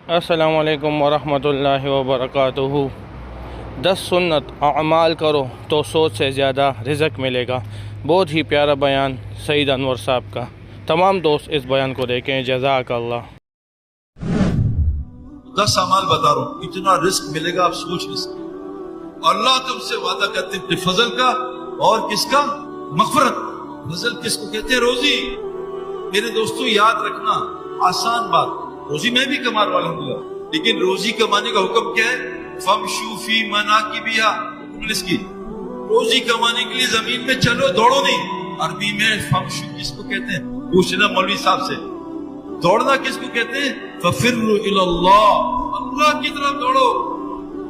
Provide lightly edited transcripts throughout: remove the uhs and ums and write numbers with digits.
السلام علیکم ورحمۃ اللہ وبرکاتہ۔ 10 سنت اعمال کرو تو 100 سے زیادہ رزق ملے گا۔ بہت ہی پیارا بیان سعید انور صاحب کا۔ تمام دوست اس بیان کو دیکھیں۔ جزاک اللہ۔ 10 اعمال بتا رہا ہوں، اتنا رزق ملے گا آپ سوچ نہیں سکتے۔ اللہ تم سے وعدہ کرتے ہیں فضل کا اور کس کا؟ مغفرت۔ فضل کس کو کہتے ہیں؟ روزی۔ میرے دوستو یاد رکھنا، آسان بات، روزی میں بھی کما رہا ہوں الحمدللہ، لیکن روزی کمانے کا حکم کیا ہے؟ فَامْشُوا فِي مَنَاكِبِهَا، انگلش کی روزی کمانے کے لیے زمین میں چلو، دوڑو نہیں۔ عربی میں فَامْشُوا کس کو کہتے ہیں؟ پوچھنا مولوی صاحب سے، دوڑنا کس کو کہتے ہیں؟ فَفِرُّوا إِلَى اللَّهِ، اللہ کی طرف دوڑو۔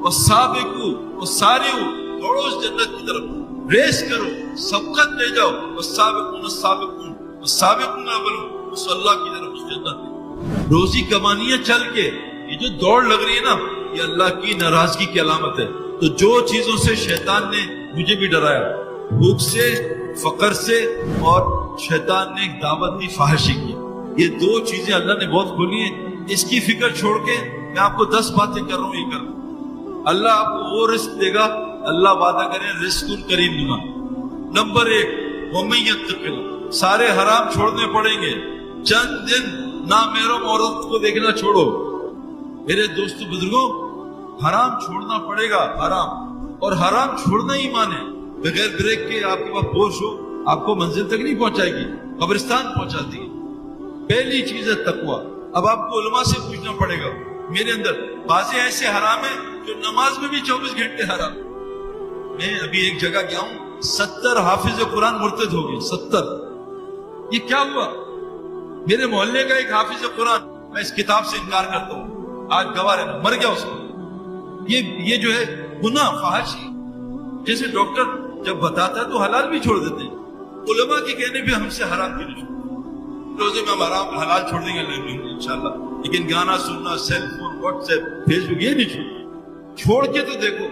وَالسَّابِقُوا وَالسَّارِعُوا، دوڑو اس جنت کی طرف، ریس کرو، سبقت لے جاؤ۔ وَالسَّابِقُونَ السَّابِقُونَ وَالسَّابِقُونَ الْأَوَّلُونَ، اس اللہ کی طرف، اس جنت کی۔ روزی کمانی ہے چل کے، یہ جو دوڑ لگ رہی ہے نا، یہ اللہ کی ناراضگی کی علامت ہے۔ تو جو چیزوں سے شیطان نے مجھے بھی ڈرایا، بھوک سے، فقر سے، اور شیطان نے ایک دعوت دی فحاشی کی، یہ 2 چیزیں اللہ نے بہت کھولی ہیں۔ اس کی فکر چھوڑ کے میں آپ کو 10 باتیں کر رہا ہوں، یہ کر رہا ہوں۔ اللہ آپ کو وہ رزق دے گا، اللہ وعدہ کرے رزق کریم دوں گا۔ نمبر 1، وَمَن يَتَّقِ اللَّهَ، سارے حرام چھوڑنے پڑیں گے۔ چند دن نہ محرم عورت کو دیکھنا چھوڑو۔ میرے دوستو بزرگوں، حرام چھوڑنا پڑے گا، حرام، اور حرام چھوڑنا ہی مانے بغیر بریک کے آپ کے پاس ہوش ہو، آپ کو منزل تک نہیں پہنچائے گی، قبرستان پہنچاتی ہے۔ پہلی چیز ہے تقوی۔ اب آپ کو علماء سے پوچھنا پڑے گا، میرے اندر بعض ایسے حرام ہیں جو نماز میں بھی 24 گھنٹے حرام۔ میں ابھی ایک جگہ گیا ہوں، 70 حافظ قرآن مرتد ہو گئے، 70۔ یہ کیا ہوا؟ میرے محلے کا ایک حافظ قرآن، میں اس کتاب سے انکار کرتا ہوں، آج گواہ رہنا، مر گیا اس کو۔ یہ جو ہے گناہ، فحاشی، جیسے ڈاکٹر جب بتاتا ہے تو حلال بھی چھوڑ دیتے ہیں، علماء کے کہنے پہ ہم سے حرام کیوں نہیں چھوڑتے؟ روزے میں ہم حرام حلال چھوڑ دیں گے انشاءاللہ، لیکن گانا سننا، cell phone, WhatsApp, Facebook, یہ نہیں چھوڑ کے تو دیکھو۔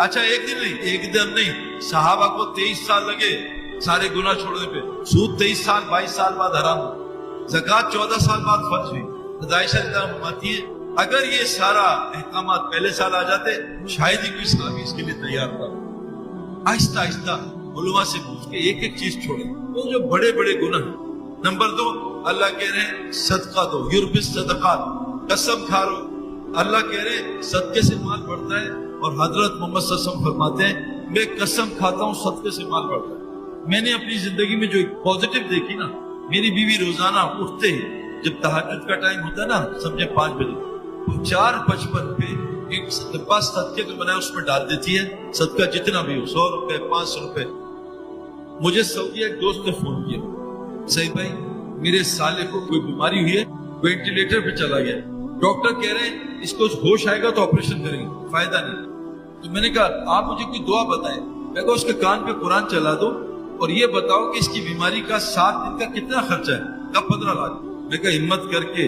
اچھا ایک دن نہیں، ایک دن نہیں، صحابہ کو 23 سال لگے سارے گناہ چھوڑنے پہ۔ سود 23 سال 22 سال بعد حرام، زکوٰۃ 14 سال بعد فرض ہوئی۔ عائشہ رضی اللہ عنہا فرماتی ہے اگر یہ سارا احکامات پہلے سال آ جاتے شاید ہی کوئی صحابی اس کے لیے تیار تھا۔ آہستہ آہستہ علماء سے پوچھ کے ایک ایک چیز چھوڑے، وہ جو بڑے بڑے گناہ ہیں۔ نمبر 2، اللہ کہہ رہے ہیں صدقہ دو، یربی الصدقات، قسم کھا رہو، اللہ کہہ رہے ہیں صدقے سے مال بڑھتا ہے، اور حضرت محمد صلی اللہ علیہ وسلم فرماتے ہیں میں قسم کھاتا ہوں صدقے سے مال بڑھتا ہے۔ میں نے اپنی زندگی میں جو پازیٹو دیکھی نا، میری بیوی روزانہ اٹھتے ہی جب تہجد کا ٹائم ہوتا ہے نا، سمجھے 5 بجے، 4:55 پہ ایک ڈبہ صدقے کا بنایا اس میں ڈال دیتی ہے، صدقہ جتنا بھی ہو، 100 روپے 500 روپے۔ مجھے سعودی ایک دوست نے فون کیا، صحیح بھائی میرے سالے کو کوئی بیماری ہوئی ہے، وینٹیلیٹر پہ چلا گیا، ڈاکٹر کہہ رہے ہیں اس کو ہوش آئے گا تو آپریشن کریں گے، فائدہ نہیں۔ تو میں نے کہا آپ مجھے کوئی دعا بتائیں۔ میں کہا اس کے کان پہ قرآن چلا دو اور یہ بتاؤ کہ اس کی بیماری کا 7 دن کا کتنا خرچہ ہے؟ کب 15 لاکھ۔ میں کہا ہمت کر کے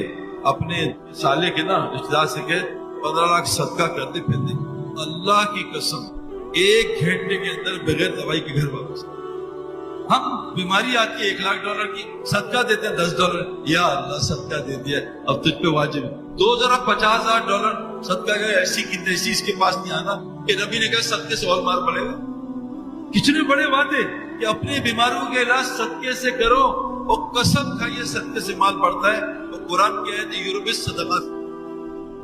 اپنے سالے کے نا رشتہ دار سے کہ 15 لاکھ صدقہ کر دے پھر دے۔ اللہ کی قسم 1 گھنٹے کے اندر بغیر دوائی کے گھر واپس۔ ہم بیماری آتی ہے $1,00,000 کی، صدقہ دیتے ہیں $10، یا اللہ صدقہ دے دیا اب تجھ پہ واجب ہے۔ 50,000 صدقہ گئے، ایسی کی تیسی اس کے پاس نہیں آنا کہ نبی نے کہا صدقے سے اور مار پڑے گا۔ کتنے بڑے وعدے کہ اپنی بیماریوں کے علاج صدقے سے کرو، اور قسم کھائیے صدقے سے مال بڑھتا ہے۔ تو قرآن کہہ رہے ہیں یربی الصدقات۔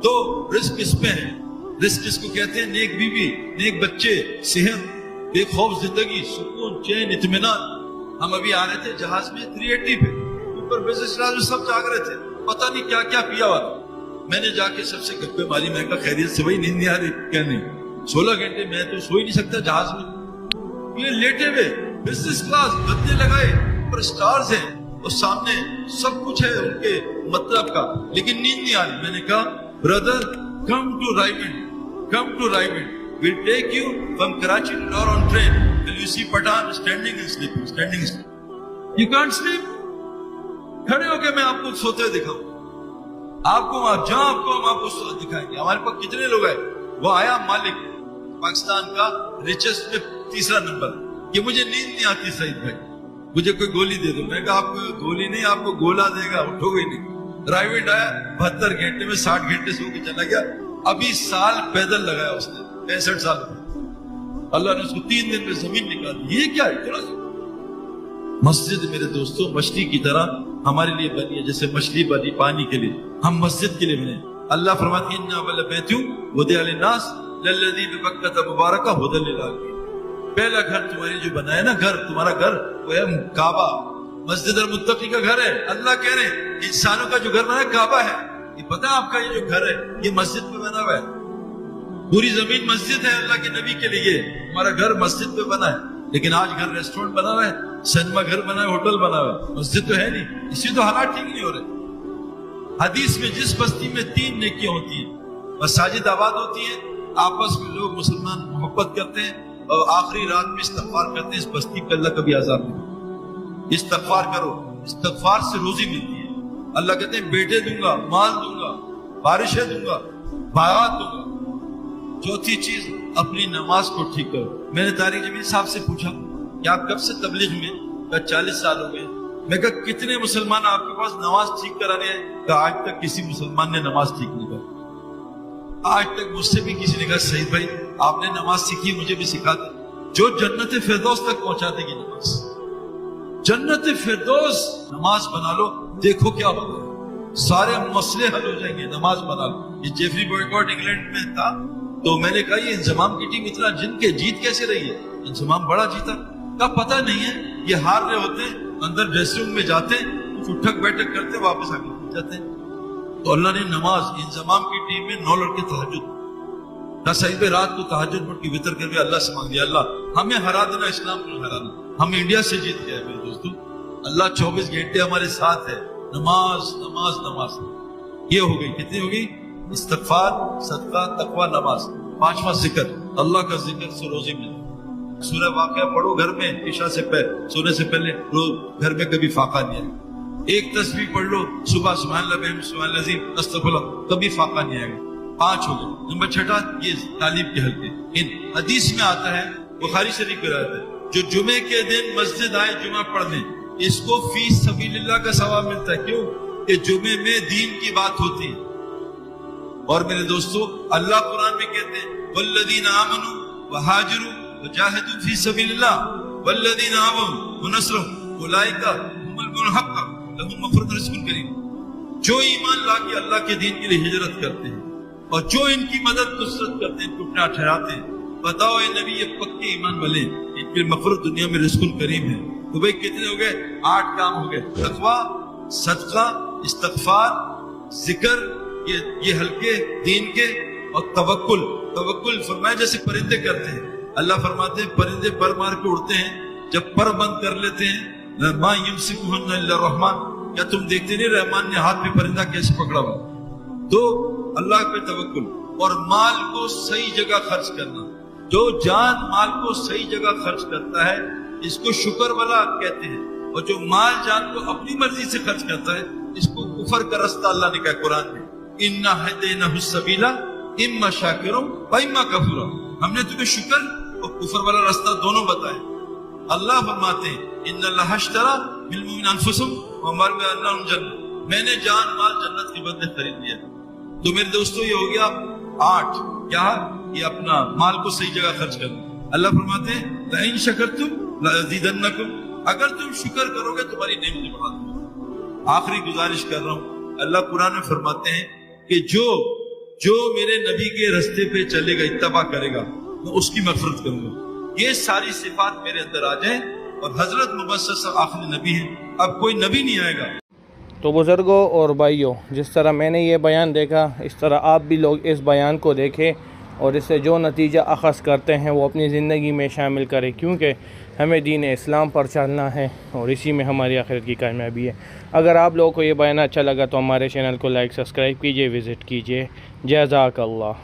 2، رزق اس میں ہے۔ رزق اس کو کہتے ہیں نیک بیوی، نیک بچے، صحت، بے خوف زندگی، سکون، چین، اطمینان۔ ہم ابھی آ رہے تھے جہاز میں 380 پہ، اوپر بزنس کلاس میں سب جاگ رہے تھے، پتہ نہیں کیا کیا پیا ہوا۔ میں نے جا کے سب سے گپے ماری، میں کہا خیریت سے بھائی نیند نہیں آ رہی؟ کیا نہیں، 16 گھنٹے میں تو سو ہی نہیں سکتا جہاز میں، یہ لیٹے ہوئے بزنس کلاس، گدے لگائے، اوپر سٹارز ہیں اور سامنے سب کچھ ہے ان کے مطلب کا، لیکن نیند نہیں آ رہی۔ میں نے کہا brother come to Raiwind, come to Raiwind, we'll take you from Karachi to Lahore on train. Will you see Patan standing and sleeping, standing and sleeping? You can't sleep. کھڑے ہو کے میں آپ کو سوتے ہوئے دکھاؤں، آپ کو وہاں جہاں آپ کو سوتے دکھائیں گے۔ ہمارے پاس کتنے لوگ ہیں؟ وہ آیا مالک پاکستان کا ریچسٹ میں 3 نمبر، کہ مجھے نیند نہیں آتی سعید بھائی، مجھے کوئی گولی دے دو۔ میں کہا آپ کو گولی نہیں، آپ کو گولا دے گا، اٹھو گے نہیں۔ پرائیویٹ آیا 72 گھنٹے میں 60 گھنٹے سو کے چلا گیا. ابھی سال پیدل لگایا اس نے 65 سال میں. اللہ نے اس کو 3 دن میں زمین نکال دی. یہ کیا ہے؟ تھوڑا سا مسجد میرے دوستوں مچھلی کی طرح ہمارے لیے بنی ہے، جیسے مچھلی بنی پانی کے لیے، ہم مسجد کے لیے بنے. اللہ فرماتے ہیں اِنَّا أَوَّلَ بَيْتٍ وُضِعَ لِلنَّاسِ لَلَّذِي بِبَكَّةَ مُبَارَكًا هُدًى لِلْعَالَمِينَ. پہلا گھر تمہاری جو بنایا نا، گھر تمہارا گھر وہ ہے کعبہ. مسجد المتقی کا گھر ہے. اللہ کہہ رہے ہیں انسانوں کا جو گھر بنا ہے کعبہ ہے. یہ پتہ ہے آپ کا یہ جو گھر ہے یہ مسجد پہ بنا ہوا ہے. پوری زمین مسجد ہے اللہ کے نبی کے لیے. ہمارا گھر مسجد پہ بنا ہے، لیکن آج گھر ریسٹورنٹ بنا ہوا ہے، سینما گھر بنا ہے، ہوٹل بنا ہوا ہے. مسجد تو ہے نہیں. اسی تو حالات ٹھیک نہیں ہو رہے. حدیث میں جس بستی میں 3 نیکیاں ہوتی ہیں، مساجد آباد ہوتی ہیں، آپس میں لوگ مسلمان محبت کرتے ہیں اور آخری رات میں استغفار کرتے ہیں، اس بستی پہ اللہ کبھی عذاب نہیں. استغفار کرو، استغفار سے روزی ملتی ہے. اللہ کہتے ہیں بیٹے دوں گا، مال دوں گا، بارشیں دوں گا، باغات دوں گا. چوتھی چیز اپنی نماز کو ٹھیک کرو. میں نے طارق جمیل صاحب سے پوچھا کہ آپ کب سے تبلیغ میں؟ کہا 40 سال ہو گئے. میں کہا کتنے مسلمان آپ کے پاس نماز ٹھیک کرا رہے ہیں؟ کہا آج تک کسی مسلمان نے نماز ٹھیک نہیں کری. آج تک مجھ سے بھی کسی نے کہا سعید بھائی آپ نے نماز سیکھی، مجھے بھی سکھا دیں. جو جنت فردوس تک پہنچا دے گی نماز. جنت فردوس نماز بنا لو، دیکھو کیا ہوگا. سارے مسئلے حل ہو جائیں گے. نماز بنا لو. یہ جیفری بوائکاٹ انگلینڈ میں تھا تو میں نے کہا یہ انضمام کی ٹیم اتنا جن کے جیت کیسے رہی ہے؟ انضمام بڑا جیتا. کا پتہ نہیں ہے یہ ہار رہے ہوتے ہیں، اندر ڈریسنگ روم میں جاتے کچھ اٹھک بیٹھک کرتے واپس آ کے جاتے ہیں. تو اللہ نے نماز انضمام کی ٹیم میں 9 لڑکے تہجد کا صحیح پہ رات کو تہجد پڑھ کے وطر کر کے اللہ سے مانگ دیا اللہ ہمیں ہرا دینا، اسلام کو ہرانا. ہم انڈیا سے جیت گئے میرے دوستو. اللہ 24 گھنٹے ہمارے ساتھ ہے. نماز نماز نماز. یہ ہو گئی. کتنی ہو گئی؟ استغفار، صدقہ، تقوی، نماز. 5واں ذکر، اللہ کا ذکر سے روزی ملے. سورہ واقعہ پڑھو گھر میں عشاء سے پہلے، سونے سے پہلے. روز گھر میں کبھی فاقہ نہیں آئے گا. ایک تسبیح پڑھ لو صبح، سبحان اللہ بحمدہ سبحان اللہ العظیم استغفر اللہ، کبھی فاقہ نہیں آئے گا. 5 ہو گئے. نمبر 6 یہ تعلیم کے حلقے. ان حدیث میں آتا ہے، بخاری شریف میں آتا ہے، جو جمعے کے دن مسجد آئے جمعہ پڑھنے، اس کو فی سبیل اللہ کا ثواب ملتا ہے. کیوں؟ کہ جمعے میں دین کی بات ہوتی ہے. اور میرے دوستو اللہ قرآن میں کہتے ہیں والذین آمنوا وہاجروا وجاہدوا فی سبیل اللہ والذین آووا ونصروا اولئک هم المنحق لهم مغفرۃ ورزق کریم. جو ایمان لا کے اللہ کے دین کے لیے ہجرت کرتے ہیں اور جو ان کی مدد نصرت کرتے ہیں، ٹوٹنا ٹھہراتے ہیں، بتاؤ اے نبی یہ پکے ایمان والے ان کے مغفرت دنیا میں رزق کریم ہے. تو بھائی کتنے ہو گئے؟ 8 کام ہو گئے. تقوی، صدقہ، استغفار، ذکر، یہ حلقے دین کے، اور توکل. توکل فرمایا جیسے پرندے کرتے ہیں. اللہ فرماتے ہیں پرندے پر مار کے اڑتے ہیں، جب پر بند کر لیتے ہیں ما یمسکہن الا الرحمن. کیا تم دیکھتے نہیں رحمان نے ہاتھ میں پرندہ کیسے پکڑا ہوا؟ تو اللہ پہ توکل. اور مال کو صحیح جگہ خرچ کرنا. جو جان مال کو صحیح جگہ خرچ کرتا ہے اس کو شکر والا کہتے ہیں، اور جو مال جان کو اپنی مرضی سے خرچ کرتا ہے اس کو کفر کا رستہ اللہ نے کہا قرآن میں اِنَّا هَدَيْنَاهُ السَّبِيلَ اِمَّا شَاكِرًا وَإِمَّا كَفُورًا. ہم نے تمہیں شکر اور کفر والا راستہ دونوں بتائے. اللہ فرماتے ہیں اِنَّ اللَّهَ اشْتَرَىٰ بِالْمُؤْمِنِينَ أَنفُسَهُمْ وَأَمْوَالَهُمْ بِأَنَّ لَهُمُ الْجَنَّةَ. میں نے جان مال جنت کے بدلے خرید لیا. تو میرے دوستو یہ ہو گیا 8. کیا؟ یہ اپنا مال کو صحیح جگہ خرچ کرنا. اللہ فرماتے ہیں لَئِن شَكَرْتُمْ لَأَزِيدَنَّكُمْ. اگر تم شکر کرو گے تمہاری نعمتیں بڑھا دوں گا. آخری گزارش کر رہا ہوں. اللہ قرآن میں فرماتے ہیں کہ جو میرے نبی کے رستے پہ چلے گا، اتباع کرے گا، میں اس کی مغفرت کروں گا. یہ ساری صفات میرے اندر آ جائیں اور حضرت محمد صلی اللہ علیہ وسلم آخری نبی ہیں، اب کوئی نبی نہیں آئے گا. تو بزرگوں اور بھائیوں، جس طرح میں نے یہ بیان دیکھا اس طرح آپ بھی لوگ اس بیان کو دیکھیں اور اس سے جو نتیجہ اخذ کرتے ہیں وہ اپنی زندگی میں شامل کریں، کیونکہ ہمیں دین اسلام پر چلنا ہے اور اسی میں ہماری آخرت کی کامیابی ہے. اگر آپ لوگوں کو یہ بیان اچھا لگا تو ہمارے چینل کو لائک سبسکرائب کیجئے، وزٹ کیجئے. جزاک اللہ.